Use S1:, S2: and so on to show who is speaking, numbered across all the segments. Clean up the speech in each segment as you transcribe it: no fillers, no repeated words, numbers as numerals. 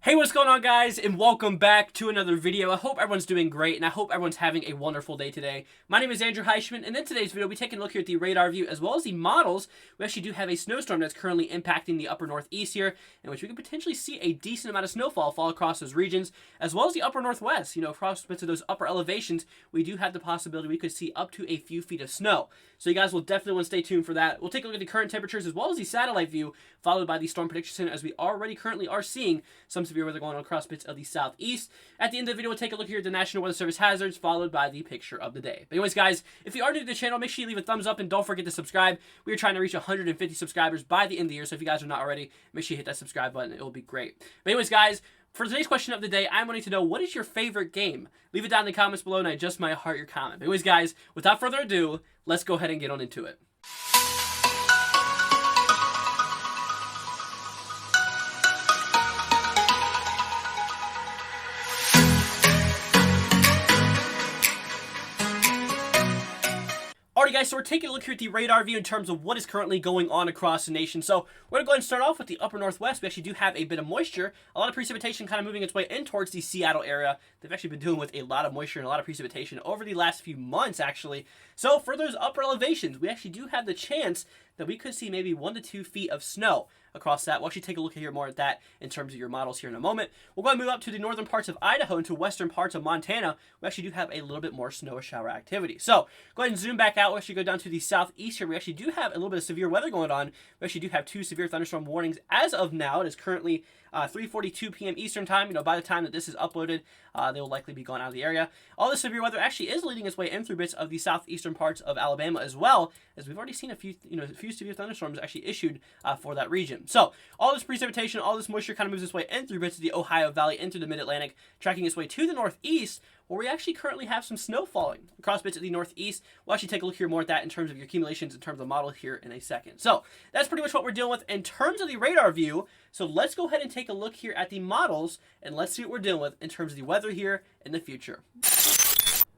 S1: Hey, what's going on, guys, and welcome back to another video. I hope everyone's doing great, and I hope everyone's having a wonderful day today. My name is Andrew Heischman, and in today's video, we'll be taking a look here at the radar view as well as the models. We actually do have a snowstorm that's currently impacting the upper northeast here, in which we could potentially see a decent amount of snowfall fall across those regions, as well as the upper northwest. Across bits of those upper elevations, we do have the possibility we could see up to a few feet of snow. So you guys will definitely want to stay tuned for that. We'll take a look at the current temperatures as well as the satellite view, followed by the storm prediction center, as we already currently are seeing some severe weather going on across bits of the southeast. At the end of the video, we'll take a look here at the National Weather Service hazards, followed by the picture of the day. But anyways, guys, if you are new to the channel, make sure you leave a thumbs up and don't forget to subscribe. We are trying to reach 150 subscribers by the end of the year, so if you guys are not already, make sure you hit that subscribe button. It will be great. But anyways, guys, for today's question of the day, I'm wanting to know, what is your favorite game? Leave it down in the comments below, and I just might heart your comment. But anyways, guys, without further ado, let's go ahead and get on into it. Alright, guys, so we're taking a look here at the radar view in terms of what is currently going on across the nation. So we're going to go ahead and start off with the upper northwest. We actually do have a bit of moisture, a lot of precipitation kind of moving its way in towards the Seattle area. They've actually been dealing with a lot of moisture and a lot of precipitation over the last few months, actually. So for those upper elevations, we actually do have the chance that we could see maybe 1 to 2 feet of snow across that. We'll actually take a look here more at that in terms of your models here in a moment. We'll go ahead and move up to the northern parts of Idaho and to western parts of Montana. We actually do have a little bit more snow or shower activity. So go ahead and zoom back out. We'll actually go down to the southeast here. We actually do have a little bit of severe weather going on. We actually do have 2 severe thunderstorm warnings as of now. It is currently 3:42 p.m. Eastern time. By the time that this is uploaded, they will likely be gone out of the area. All this severe weather actually is leading its way in through bits of the southeastern parts of Alabama as well, as we've already seen a few severe thunderstorms actually issued for that region. So all this precipitation, all this moisture kind of moves its way in through bits of the Ohio Valley into the Mid-Atlantic, tracking its way to the northeast, where we actually currently have some snow falling across bits of the northeast. We'll actually take a look here more at that in terms of your accumulations, in terms of the model here in a second. So that's pretty much what we're dealing with in terms of the radar view. So let's go ahead and take a look here at the models, and let's see what we're dealing with in terms of the weather here in the future.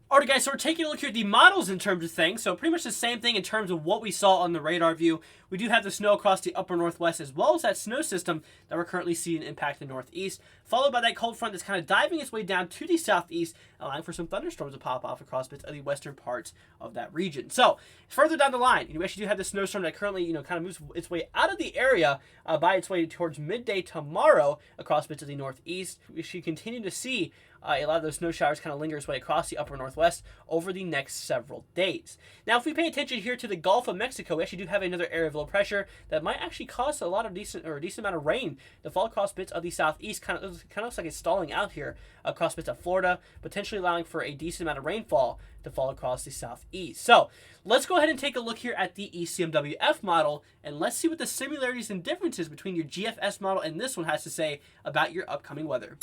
S1: Alright, guys, so we're taking a look here at the models in terms of things. So pretty much the same thing in terms of what we saw on the radar view. We do have the snow across the upper northwest, as well as that snow system that we're currently seeing impact the northeast, followed by that cold front that's kind of diving its way down to the southeast, allowing for some thunderstorms to pop off across bits of the western parts of that region. So further down the line, we actually do have the snowstorm that currently kind of moves its way out of the area by its way towards midday tomorrow across bits of the northeast. We should continue to see a lot of those snow showers kind of linger its way across the upper northwest over the next several days. Now, if we pay attention here to the Gulf of Mexico, we actually do have another area of low pressure that might actually cause a decent amount of rain to fall across bits of the southeast. Kind of looks like it's stalling out here across bits of Florida, potentially allowing for a decent amount of rainfall to fall across the southeast. So let's go ahead and take a look here at the Ecmwf model, and let's see what the similarities and differences between your GFS model and this one has to say about your upcoming weather.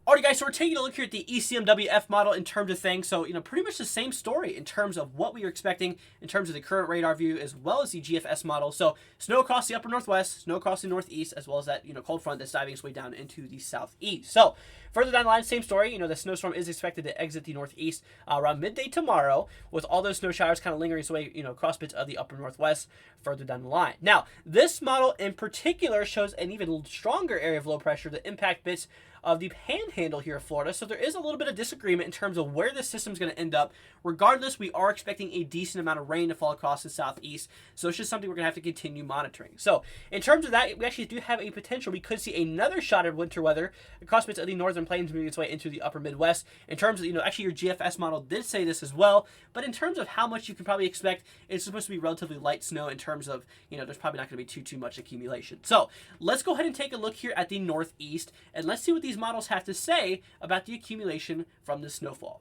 S1: Alright, guys, so we're taking a look here at the Ecmwf model in terms of things. So, pretty much the same story in terms of what we are expecting in terms of the current radar view as well as the GFS model. So, snow across the upper northwest, snow across the northeast, as well as that, cold front that's diving its way down into the southeast. So, further down the line, same story. The snowstorm is expected to exit the northeast around midday tomorrow, with all those snow showers kind of lingering its way, across bits of the upper northwest further down the line. Now, this model in particular shows an even stronger area of low pressure that impact bits of the panhandle here of Florida. So there is a little bit of disagreement in terms of where this system is going to end up. Regardless, we are expecting a decent amount of rain to fall across the southeast. So it's just something we're going to have to continue monitoring. So in terms of that, we actually do have a potential. We could see another shot of winter weather across bits of the northern plains moving its way into the upper Midwest. In terms of, actually your GFS model did say this as well. But in terms of how much you can probably expect, it's supposed to be relatively light snow in terms of, there's probably not going to be too much accumulation. So let's go ahead and take a look here at the northeast, and let's see what these models have to say about the accumulation from the snowfall.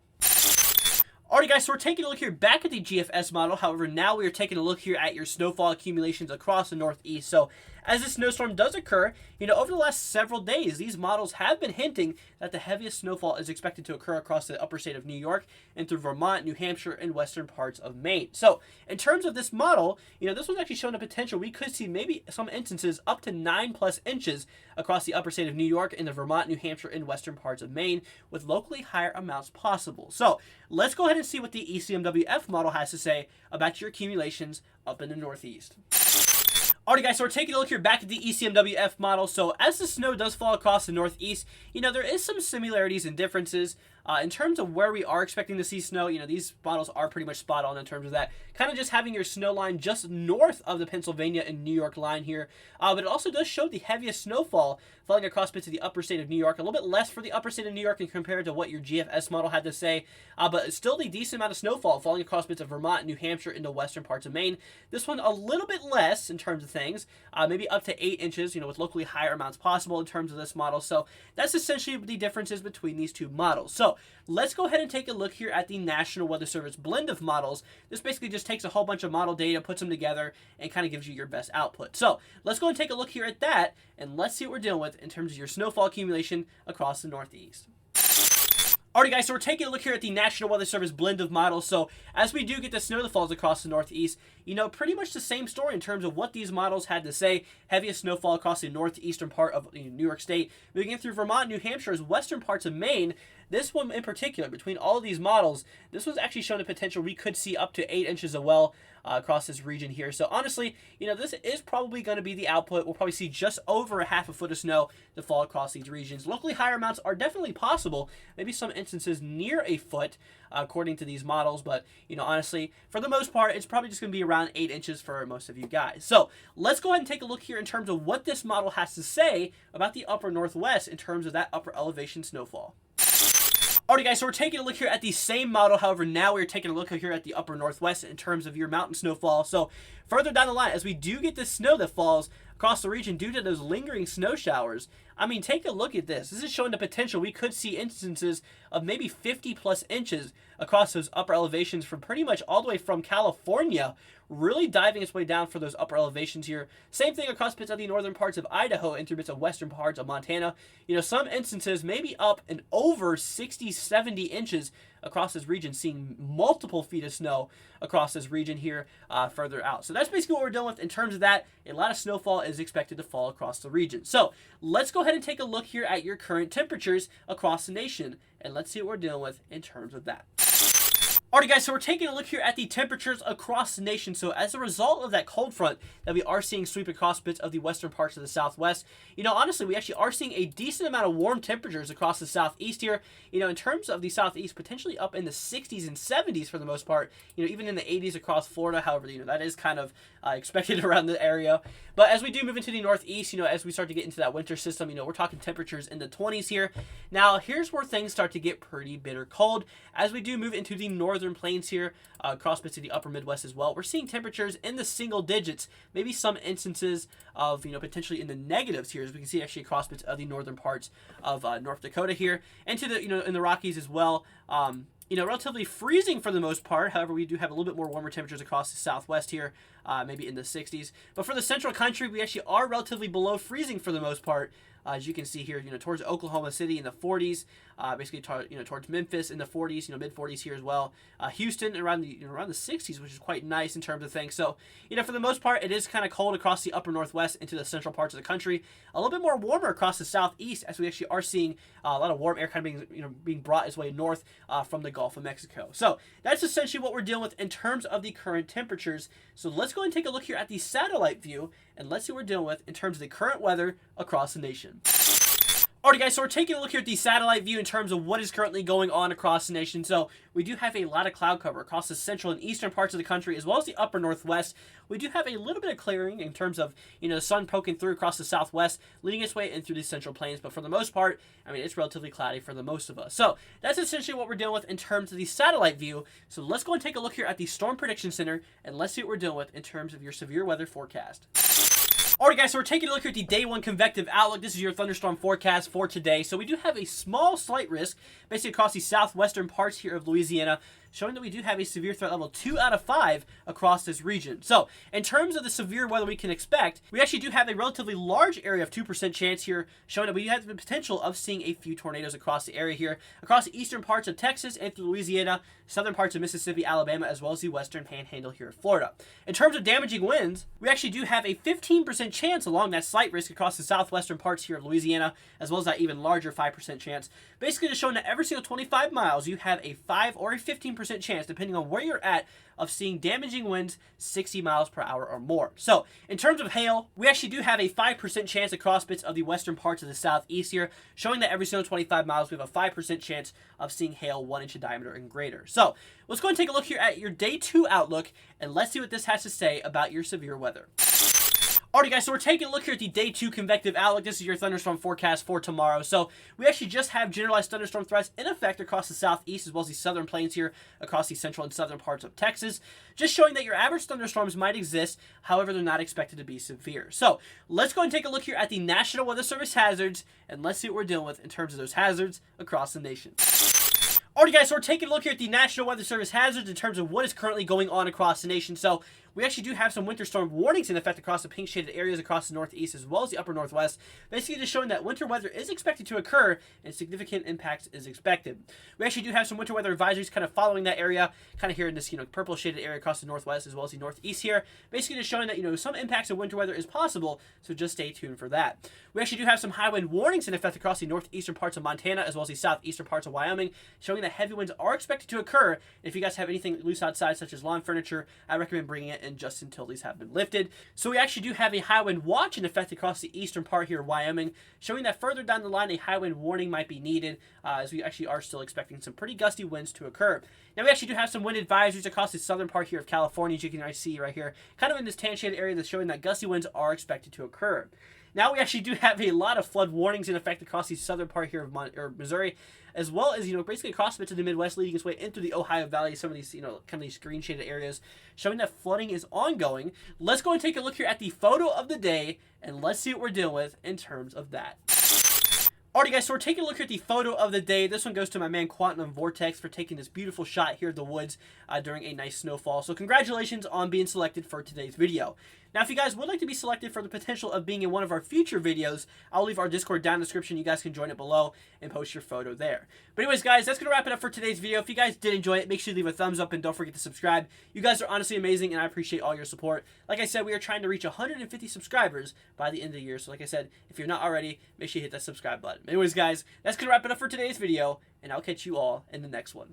S1: Alright, guys, so we're taking a look here back at the GFS model. However, now we are taking a look here at your snowfall accumulations across the northeast. So as this snowstorm does occur, over the last several days, these models have been hinting that the heaviest snowfall is expected to occur across the upper state of New York and through Vermont, New Hampshire, and western parts of Maine. So in terms of this model, this one's actually showing a potential. We could see maybe some instances up to 9+ inches across the upper state of New York and the Vermont, New Hampshire, and western parts of Maine, with locally higher amounts possible. So let's go ahead and see what the Ecmwf model has to say about your accumulations up in the northeast. Alright guys, so we're taking a look here back at the Ecmwf model. So as the snow does fall across the northeast, there is some similarities and differences in terms of where we are expecting to see snow. These models are pretty much spot on in terms of that. Kind of just having your snow line just north of the Pennsylvania and New York line here. But it also does show the heaviest snowfall falling across bits of the upper state of New York. A little bit less for the upper state of New York in compared to what your GFS model had to say. But still the decent amount of snowfall falling across bits of Vermont, New Hampshire, into western parts of Maine. This one a little bit less in terms of things. Maybe up to 8 inches, with locally higher amounts possible in terms of this model. So that's essentially the differences between these two models. So let's go ahead and take a look here at the National Weather Service blend of models. This basically just takes a whole bunch of model data, puts them together, and kind of gives you your best output. So let's go and take a look here at that, and let's see what we're dealing with in terms of your snowfall accumulation across the Northeast. Alright guys, so we're taking a look here at the National Weather Service blend of models. So as we do get the snow that falls across the Northeast, pretty much the same story in terms of what these models had to say. Heaviest snowfall across the northeastern part of New York State, moving in through Vermont, New Hampshire, as western parts of Maine. This one in particular, between all of these models, this was actually showing the potential we could see up to 8 inches of well across this region here. So honestly, this is probably going to be the output. We'll probably see just over a half a foot of snow to fall across these regions. Locally higher amounts are definitely possible. Maybe some instances near a foot, according to these models. But, honestly, for the most part, it's probably just going to be around 8 inches for most of you guys. So let's go ahead and take a look here in terms of what this model has to say about the upper Northwest in terms of that upper elevation snowfall. Alright guys, so we're taking a look here at the same model. However, now we're taking a look here at the upper Northwest in terms of your mountain snowfall. So further down the line, as we do get the snow that falls across the region due to those lingering snow showers, take a look at this. This is showing the potential we could see instances of maybe 50 plus inches across those upper elevations from pretty much all the way from California, really diving its way down for those upper elevations here. Same thing across bits of the northern parts of Idaho and through bits of western parts of Montana. Some instances maybe up and over 60, 70 inches across this region, seeing multiple feet of snow across this region here further out. So that's basically what we're dealing with in terms of that. A lot of snowfall is expected to fall across the region. So let's go ahead and take a look here at your current temperatures across the nation, and let's see what we're dealing with in terms of that. Alright guys, so we're taking a look here at the temperatures across the nation. So as a result of that cold front that we are seeing sweep across bits of the western parts of the Southwest, honestly, we actually are seeing a decent amount of warm temperatures across the Southeast here. In terms of the Southeast, potentially up in the 60s and 70s for the most part, even in the 80s across Florida. However, that is kind of expected around the area. But as we do move into the Northeast, as we start to get into that winter system, we're talking temperatures in the 20s here. Now, here's where things start to get pretty bitter cold. As we do move into the northern plains here, across bits of the upper Midwest as well, we're seeing temperatures in the single digits, maybe some instances of, potentially in the negatives here, as we can see actually across bits of the northern parts of North Dakota here, and to the, in the Rockies as well. Relatively freezing for the most part. However, we do have a little bit more warmer temperatures across the Southwest here, maybe in the 60s. But for the central country, we actually are relatively below freezing for the most part. As you can see here, towards Oklahoma City in the 40s, basically, towards Memphis in the 40s, mid 40s here as well. Houston around the around the 60s, which is quite nice in terms of things. So, for the most part, it is kind of cold across the upper Northwest into the central parts of the country. A little bit more warmer across the Southeast, as we actually are seeing a lot of warm air kind of being brought its way north from the Gulf of Mexico. So that's essentially what we're dealing with in terms of the current temperatures. So let's go and take a look here at the satellite view, and let's see what we're dealing with in terms of the current weather across the nation. Alright guys, so we're taking a look here at the satellite view in terms of what is currently going on across the nation. So we do have a lot of cloud cover across the central and eastern parts of the country, as well as the upper Northwest. We do have a little bit of clearing in terms of, the sun poking through across the Southwest, leading its way in through the central plains. But for the most part, it's relatively cloudy for the most of us. So that's essentially what we're dealing with in terms of the satellite view. So let's go and take a look here at the Storm Prediction Center, and let's see what we're dealing with in terms of your severe weather forecast. Alright guys, so we're taking a look here at the Day 1 Convective Outlook. This is your thunderstorm forecast for today. So we do have a slight risk, basically across the southwestern parts here of Louisiana, showing that we do have a severe threat level 2 out of 5 across this region. So in terms of the severe weather we can expect, we actually do have a relatively large area of 2% chance here, showing that we have the potential of seeing a few tornadoes across the area here, across the eastern parts of Texas and through Louisiana, southern parts of Mississippi, Alabama, as well as the western panhandle here of Florida. In terms of damaging winds, we actually do have a 15% chance along that slight risk across the southwestern parts here of Louisiana, as well as that even larger 5% chance. Basically just showing that every single 25 miles, you have a 5 or a 15% 50% chance, depending on where you're at, of seeing damaging winds 60 miles per hour or more. So in terms of hail, we actually do have a 5% chance across bits of the western parts of the southeast here, showing that every single 25 miles we have a 5% chance of seeing hail 1 inch in diameter and greater. So let's go and take a look here at your day 2 outlook, and let's see what this has to say about your severe weather. Alrighty guys, so we're taking a look here at the day 2 convective outlook. This is your thunderstorm forecast for tomorrow. So we actually just have generalized thunderstorm threats in effect across the southeast as well as the southern plains here across the central and southern parts of Texas. Just showing that your average thunderstorms might exist, however they're not expected to be severe. So let's go and take a look here at the National Weather Service hazards, and let's see what we're dealing with in terms of those hazards across the nation. Alrighty guys, so we're taking a look here at the National Weather Service hazards in terms of what is currently going on across the nation. So we actually do have some winter storm warnings in effect across the pink shaded areas across the northeast as well as the upper northwest, basically just showing that winter weather is expected to occur and significant impacts is expected. We actually do have some winter weather advisories kind of following that area, kind of here in this purple shaded area across the northwest as well as the northeast here, basically just showing that some impacts of winter weather is possible, so just stay tuned for that. We actually do have some high wind warnings in effect across the northeastern parts of Montana as well as the southeastern parts of Wyoming, showing that heavy winds are expected to occur. If you guys have anything loose outside such as lawn furniture, I recommend bringing it in just until these have been lifted. So we actually do have a high wind watch in effect across the eastern part here of Wyoming, showing that further down the line a high wind warning might be needed, as we actually are still expecting some pretty gusty winds to occur. Now we actually do have some wind advisories across the southern part here of California, as you can see right here, kind of in this tan shaded area that's showing that gusty winds are expected to occur. Now we actually do have a lot of flood warnings in effect across the southern part here of Missouri, as well as, basically across bits of the Midwest, leading its way into the Ohio Valley, some of these, kind of these green shaded areas, showing that flooding is ongoing. Let's go and take a look here at the photo of the day, and let's see what we're dealing with in terms of that. Alrighty guys, so we're taking a look at the photo of the day. This one goes to my man Quantum Vortex for taking this beautiful shot here of the woods during a nice snowfall. So congratulations on being selected for today's video. Now if you guys would like to be selected for the potential of being in one of our future videos, I'll leave our Discord down in the description. You guys can join it below and post your photo there. But anyways guys, that's going to wrap it up for today's video. If you guys did enjoy it, make sure you leave a thumbs up and don't forget to subscribe. You guys are honestly amazing and I appreciate all your support. Like I said, we are trying to reach 150 subscribers by the end of the year. So like I said, if you're not already, make sure you hit that subscribe button. Anyways guys, that's going to wrap it up for today's video, and I'll catch you all in the next one.